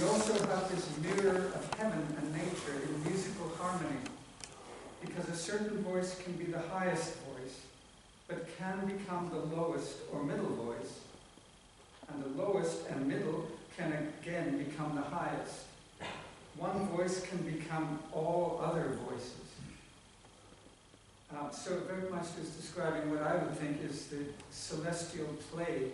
We also have this mirror of heaven and nature in musical harmony, because a certain voice can be the highest voice, but can become the lowest or middle voice, and the lowest and middle can again become the highest. One voice can become all other voices. So Bergmeister is describing what I would think is the celestial play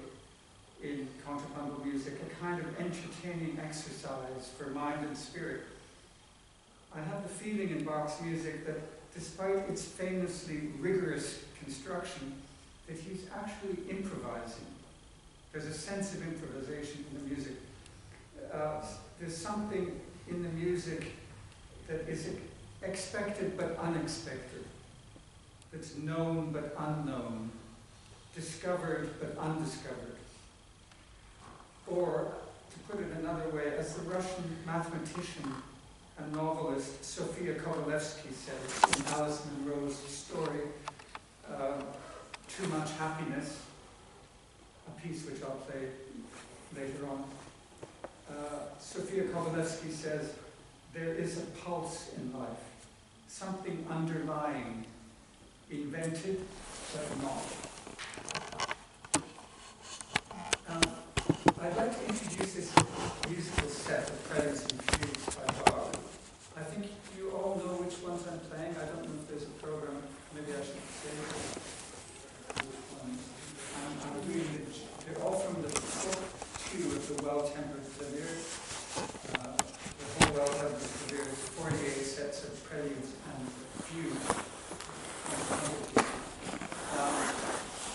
in contrapuntal music, a kind of entertaining exercise for mind and spirit. I have the feeling in Bach's music that despite its famously rigorous construction, that he's actually improvising. There's a sense of improvisation in the music. There's something in the music that is expected but unexpected, that's known but unknown, discovered but undiscovered. Or, to put it another way, as the Russian mathematician and novelist Sofia Kovalevsky said in Alice Munro's story, Too Much Happiness, a piece which I'll play later on. Sofia Kovalevsky says, there is a pulse in life, something underlying, invented but not. I'd like to introduce this musical set of preludes and fugues by Bach. I think you all know which ones I'm playing. I don't know if there's a program. Maybe I should say which ones. I'm reading they're all from the book 2 of the Well-Tempered Clavier. The whole Well-Tempered Clavier is 48 sets of preludes and fugues.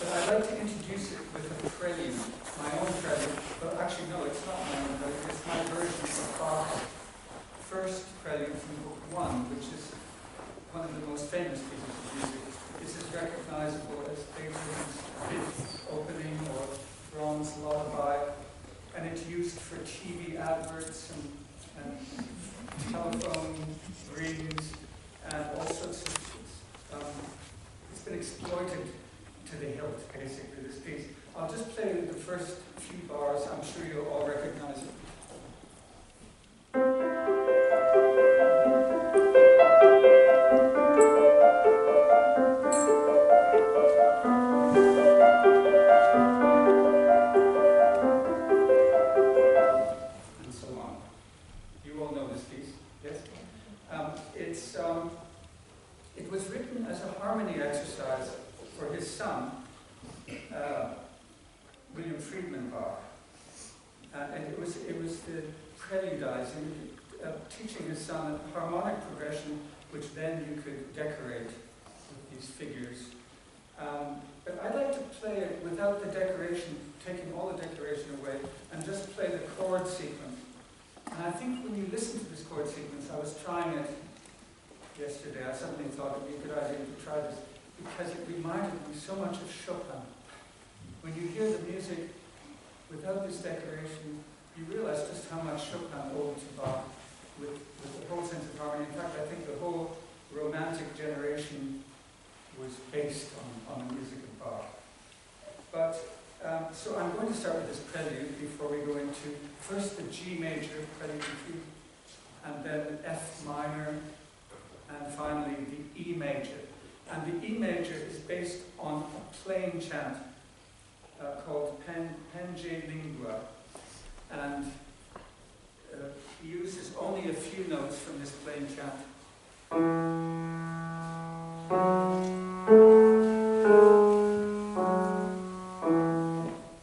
But I'd like to introduce it with a prelude, my own prelude. But actually, no, it's not my own prelude. It's my version of Bach's first prelude from Book 1, which is one of the most famous pieces of music. This is recognizable as Beethoven's Fifth Opening or Brahms' Lullaby, and it's used for TV adverts and telephone rings and all sorts of. It's been exploited to the hilt, basically, this piece. I'll just play the first few bars. I'm sure you'll all recognize it. And so on. You all know this piece, yes? It was written as a harmony exercise for his son, William Friedman Bach, and it was the preludizing, teaching his son a harmonic progression, which then you could decorate with these figures. But I'd like to play it without the decoration, taking all the decoration away, and just play the chord sequence. And I think when you listen to this chord sequence, I was trying it yesterday. I suddenly thought it would be a good idea to try this, because it reminded me so much of Chopin. When you hear the music without this decoration, you realize just how much Chopin owed to Bach with the whole sense of harmony. In fact, I think the whole Romantic generation was based on the music of Bach. But, so I'm going to start with this prelude before we go into first the G major prelude and fugue, and then F minor, and finally the E major. And the E major is based on a plain chant called Pange Lingua, and he uses only a few notes from this plain chant.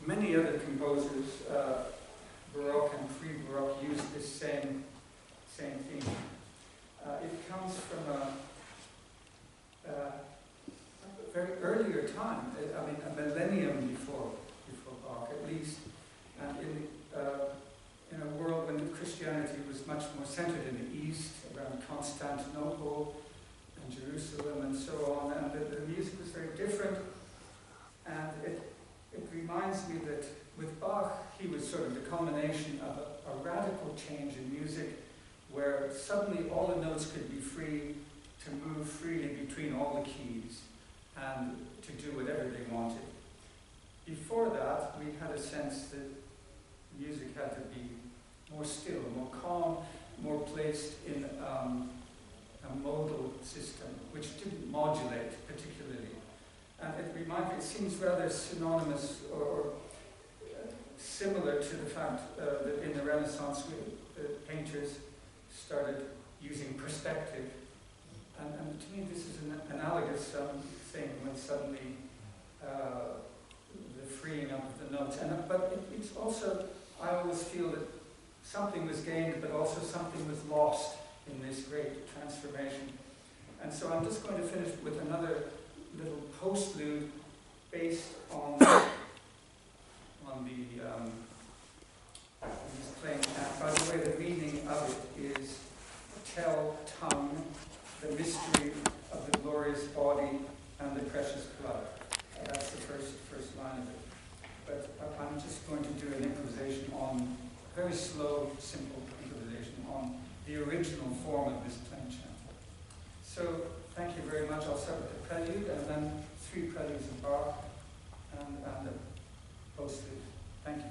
Many other composers, Baroque and pre-Baroque, use this same theme. It comes from a very earlier time, I mean a millennium before Bach at least, and in a world when Christianity was much more centered in the East, around Constantinople and Jerusalem and so on, and the music was very different, and it reminds me that with Bach, he was sort of the culmination of a radical change in music, where suddenly all the notes could be free to move freely between all the keys and to do whatever they wanted. Before that, we had a sense that music had to be more still, more calm, more placed in a modal system, which didn't modulate particularly. And it seems rather synonymous or similar to the fact that in the Renaissance the painters started using perspective. And to me this is an analogous thing when suddenly the freeing up of the notes. But it's also, I always feel that something was gained, but also something was lost in this great transformation. And so I'm just going to finish with another little postlude based on he's playing. By the way, the meaning of it is tell tongue, the mystery of the glorious body and the precious blood. That's the first line of it. But I'm just going to do an improvisation on, very slow, simple improvisation on the original form of this plain chant. So, thank you very much. I'll start with the prelude and then 3 preludes of Bach and the postlude. Thank you.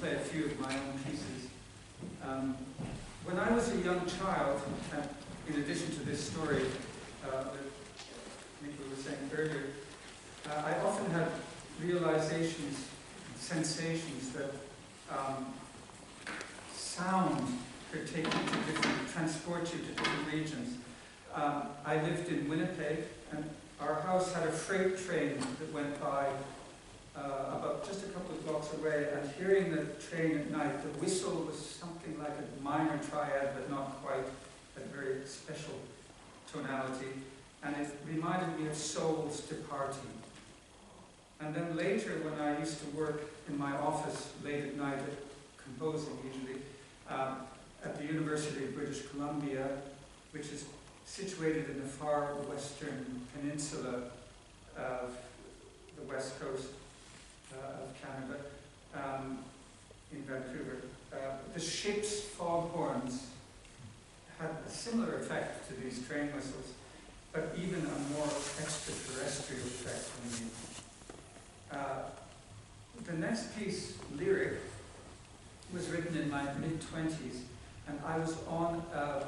play a few of my own pieces. When I was a young child, in addition to this story that Nicola was saying earlier, I often had realizations, sensations that sound could take you to different, transport you to different regions. I lived in Winnipeg, and our house had a freight train that went by about just a couple of blocks away, and hearing the train at night, the whistle was something like a minor triad, but not quite, a very special tonality, and it reminded me of souls departing. And then later, when I used to work in my office late at night, composing usually, at the University of British Columbia, which is situated in the far western peninsula of the west coast of Canada, in Vancouver. The ship's foghorns had a similar effect to these train whistles, but even a more extraterrestrial effect on me. The next piece, Lyric, was written in my mid-20s, and I was on a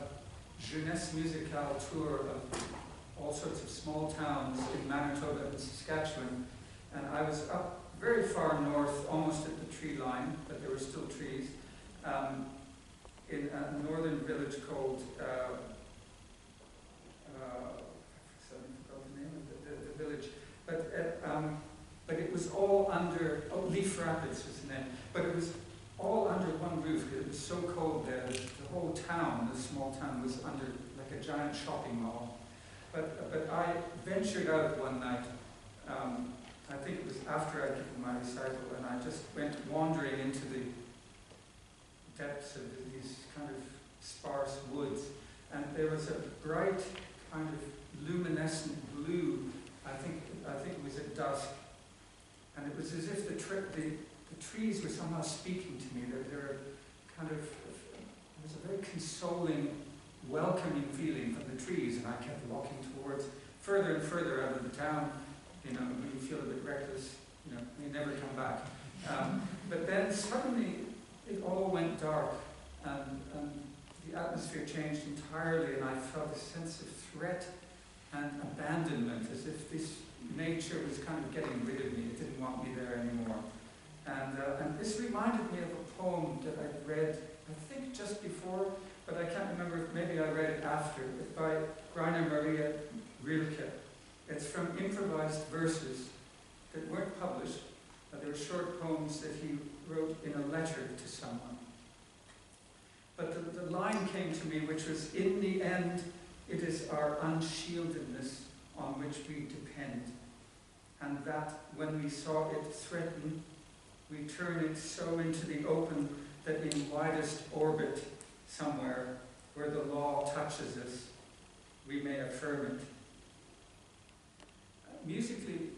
jeunesse musicale tour of all sorts of small towns in Manitoba and Saskatchewan, and I was up very far north, almost at the tree line, but there were still trees, in a northern village called, I forgot the name of the village, but it was all under, Leaf Rapids was the name, but it was all under one roof because it was so cold there. The whole town, the small town, was under like a giant shopping mall. But I ventured out one night, I think it was after I'd given my recital, and I just went wandering into the depths of these kind of sparse woods, and there was a bright kind of luminescent blue, I think it was at dusk, and it was as if the trees were somehow speaking to me. They were kind of, it was a very consoling, welcoming feeling from the trees, and I kept walking towards, further and further out of the town. You know, when you feel a bit reckless, you know, you never come back. But then suddenly it all went dark, and the atmosphere changed entirely, and I felt a sense of threat and abandonment, as if this nature was kind of getting rid of me. It didn't want me there anymore. And this reminded me of a poem that I'd read, I think just before, but I can't remember if maybe I read it after. It's by Rainer Maria Rilke. It's from improvised verses that weren't published, but they were short poems that he wrote in a letter to someone. But the line came to me, which was, in the end, it is our unshieldedness on which we depend, and that when we saw it threaten, we turn it so into the open that in widest orbit somewhere where the law touches us, we may affirm it. Musically,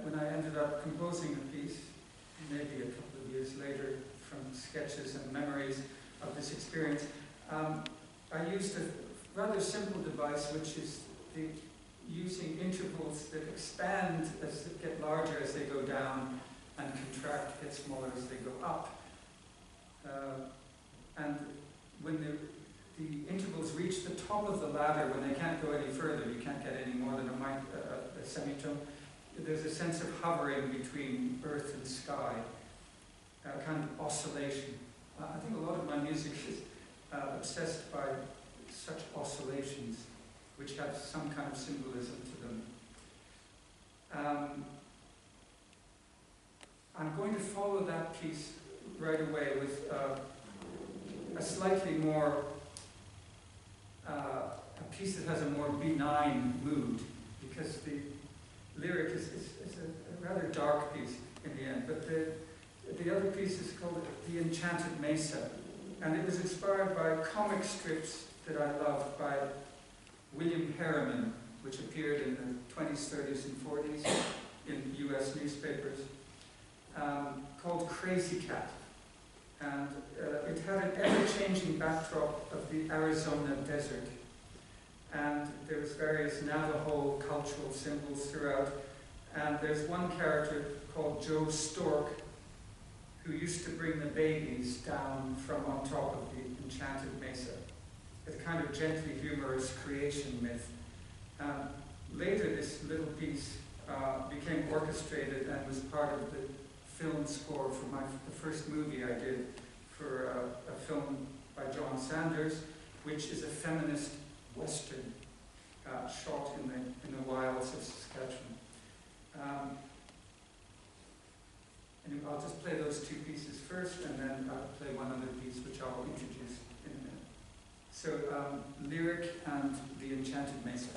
when I ended up composing a piece, maybe a couple of years later, from sketches and memories of this experience, I used a rather simple device, which is using intervals that expand as they get larger as they go down, and contract, get smaller as they go up. And when the intervals reach the top of the ladder, when they can't go any further, you can't get any more than a semitone, there's a sense of hovering between earth and sky, a kind of oscillation. I think a lot of my music is obsessed by such oscillations, which have some kind of symbolism to them. I'm going to follow that piece right away with a slightly more, a piece that has a more benign mood, because the lyric is a rather dark piece in the end, but the other piece is called The Enchanted Mesa, and it was inspired by comic strips that I loved by William Harriman, which appeared in the 20s, 30s, and 40s in US newspapers, called Crazy Cat. And it had an ever-changing backdrop of the Arizona desert. And there's various Navajo cultural symbols throughout. And there's one character called Joe Stork, who used to bring the babies down from on top of the enchanted mesa. It's a kind of gently humorous creation myth. Later, this little piece became orchestrated and was part of the film score for the first movie I did for a film by John Sanders, which is a feminist western shot in the wilds of Saskatchewan. And I'll just play those two pieces first, and then I'll play one other piece which I'll introduce in a minute. So, Lyric and the Enchanted Mesa.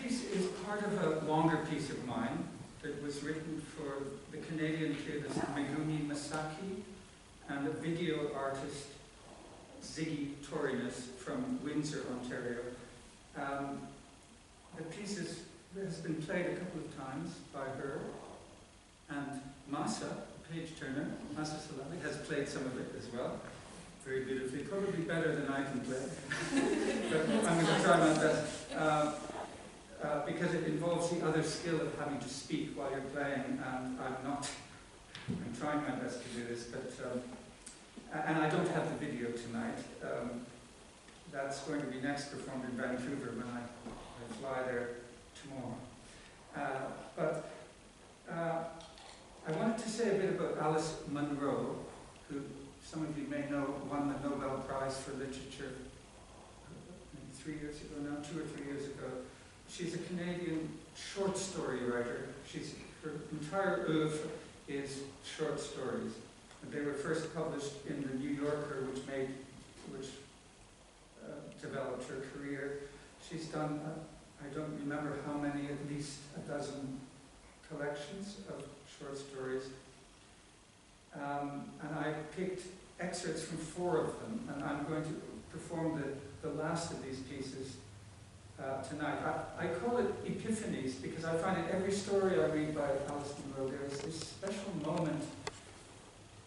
piece is part of a longer piece of mine that was written for the Canadian pianist Megumi Masaki and a video artist, Ziggy Torinis from Windsor, Ontario. The piece has been played a couple of times by her, and Masa, Page Turner, Masa Salami, has played some of it as well, very beautifully, probably better than I can play, but I'm going to try my best. Because it involves the other skill of having to speak while you're playing, and I'm trying my best to do this, but, and I don't have the video tonight. That's going to be next performed in Vancouver when I fly there tomorrow. But I wanted to say a bit about Alice Munro, who some of you may know won the Nobel Prize for Literature maybe 3 years ago now, 2 or 3 years ago. She's a Canadian short story writer. Her entire oeuvre is short stories. And they were first published in the New Yorker, which developed her career. She's done, I don't remember how many, at least a dozen collections of short stories. And I picked excerpts from 4 of them, and I'm going to perform the last of these pieces tonight. I call it epiphanies because I find in every story I read by Alice Munro there is this special moment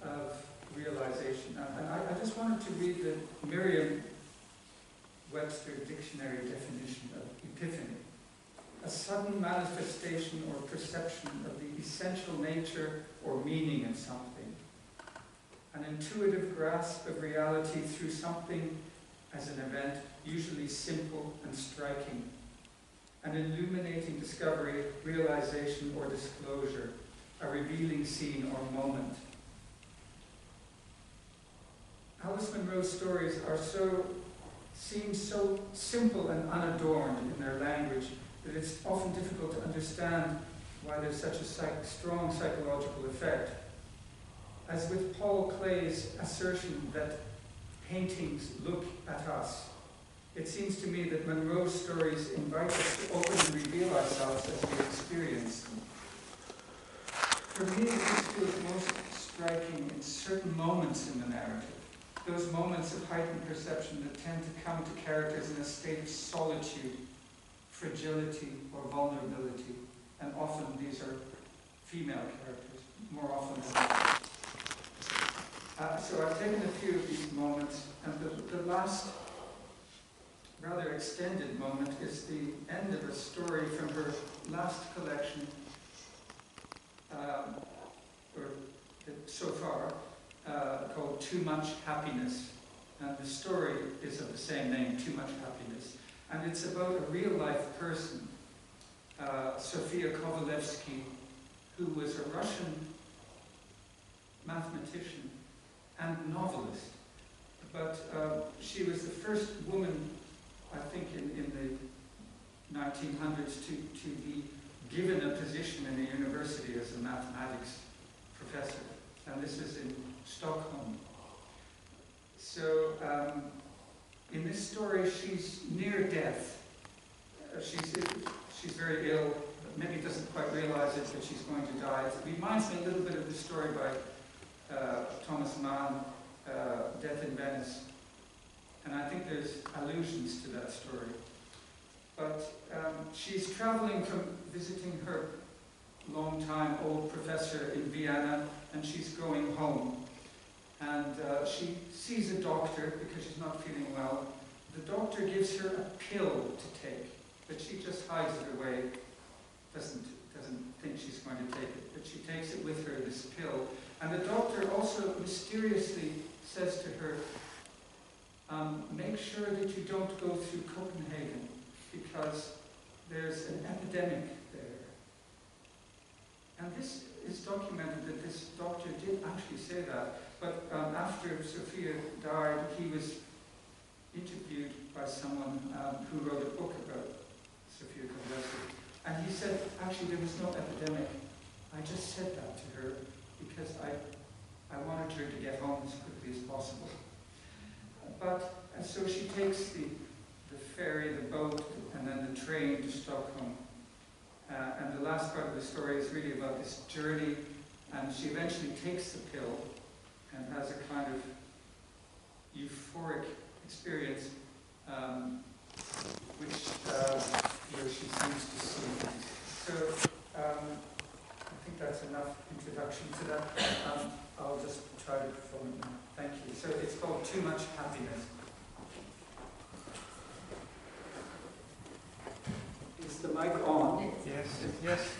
of realization. And I just wanted to read the Merriam-Webster dictionary definition of epiphany: a sudden manifestation or perception of the essential nature or meaning of something, an intuitive grasp of reality through something as an event, usually simple and striking, an illuminating discovery, realization, or disclosure, a revealing scene or moment. Alice Munro's stories seem so simple and unadorned in their language that it's often difficult to understand why there's such a strong psychological effect. As with Paul Klee's assertion that paintings look at us, it seems to me that Munro's stories invite us to open and reveal ourselves as we experience them. For me, this feels most striking in certain moments in the narrative, those moments of heightened perception that tend to come to characters in a state of solitude, fragility, or vulnerability, and often these are female characters, more often than not. So I've taken a few of these moments, and the last rather extended moment is the end of a story from her last collection, so far, called Too Much Happiness. And the story is of the same name, Too Much Happiness. And it's about a real-life person, Sofia Kovalevsky, who was a Russian mathematician and novelist. But she was the first woman, I think, in the 1900s to be given a position in a university as a mathematics professor. And this is in Stockholm. So in this story, she's near death. She's very ill, maybe doesn't quite realize it, but she's going to die. It reminds me a little bit of the story by Thomas Mann, Death in Venice. And I think there's allusions to that story. But she's traveling from visiting her long-time old professor in Vienna, and she's going home. And she sees a doctor because she's not feeling well. The doctor gives her a pill to take, but she just hides it away, doesn't think she's going to take it, but she takes it with her, this pill. And the doctor also mysteriously says to her, make sure that you don't go through Copenhagen, because there's an epidemic there. And this is documented that this doctor did actually say that, but after Sophia died, he was interviewed by someone who wrote a book about Sofia Kovalevsky. And he said, actually, there was no epidemic. I just said that to her because I wanted her to get home as quickly as possible. But so she takes the ferry, the boat, and then the train to Stockholm. And the last part of the story is really about this journey, and she eventually takes the pill and has a kind of euphoric experience, where she seems to see things. So I think that's enough introduction to that. I'll just try to perform it now. Thank you. So it's called Too Much Happiness. Is the mic on? Yes. Yes.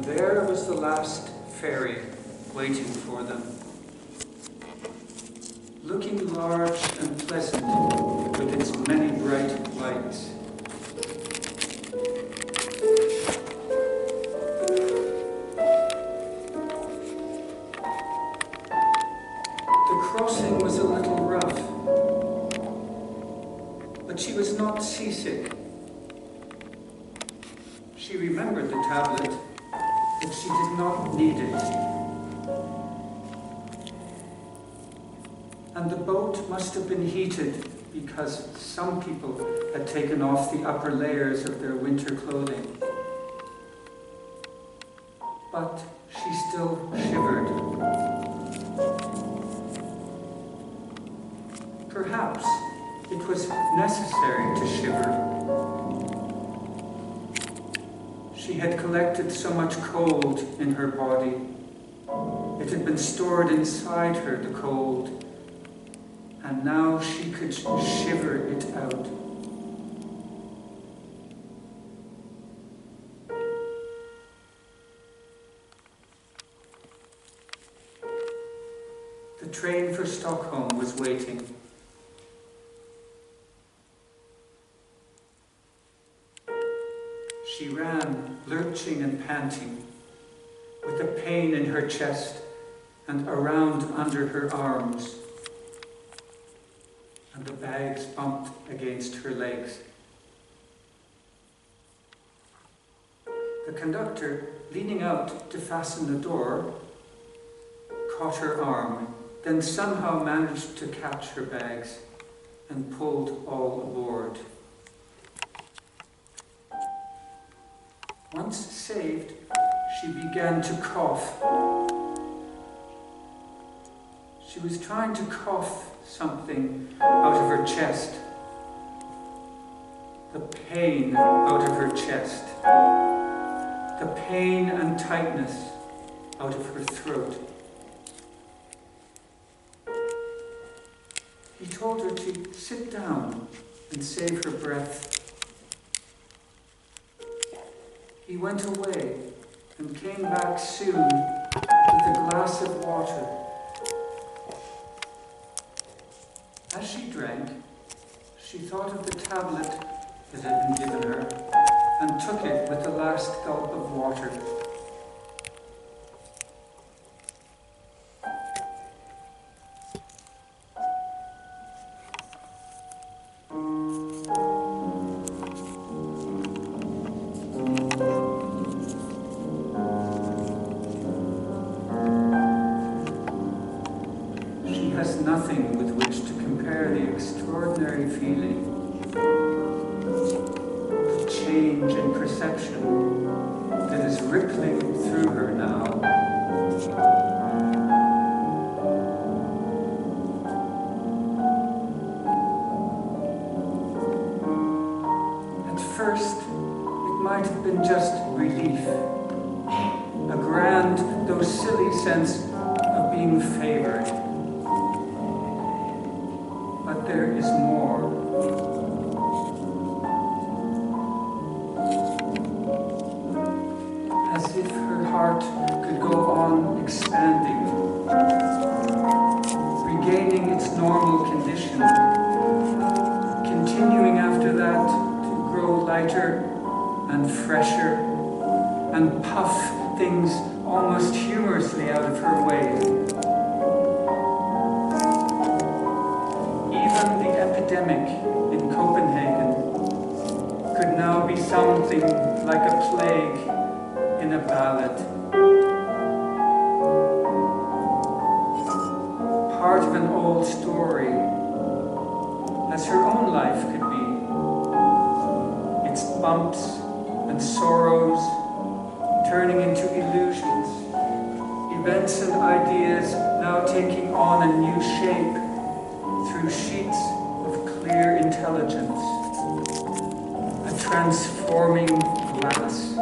There was the last ferry waiting for them, looking large and pleasant with its many bright lights. The crossing was a little rough, but she was not seasick. She remembered the tablet, but she did not need it. And the boat must have been heated because some people had taken off the upper layers of their winter clothing. But she still shivered. Perhaps it was necessary to shiver. She had collected so much cold in her body. It had been stored inside her, the cold, and now she could shiver it out. The train for Stockholm was waiting. She ran, lurching and panting, with a pain in her chest and around under her arms, and the bags bumped against her legs. The conductor, leaning out to fasten the door, caught her arm, then somehow managed to catch her bags and pulled all aboard. Once saved, she began to cough. She was trying to cough something out of her chest. The pain out of her chest. The pain and tightness out of her throat. He told her to sit down and save her breath. He went away and came back soon with a glass of water. As she drank, she thought of the tablet that had been given her and took it with the last gulp of water. She has extraordinary feeling, the change in perception that is rippling through her now. At first, it might have been just relief, a grand, though silly sense of being favored. But there is more. As if her heart could go on expanding, regaining its normal condition, continuing after that to grow lighter and fresher and puff things almost humorously out of her way. Even the epidemic in Copenhagen could now be something like a plague in a ballad. Part of an old story, as her own life could be. Its bumps and sorrows turning into illusions, events and ideas now taking on a new shape through sheets of clear intelligence, a transforming glass.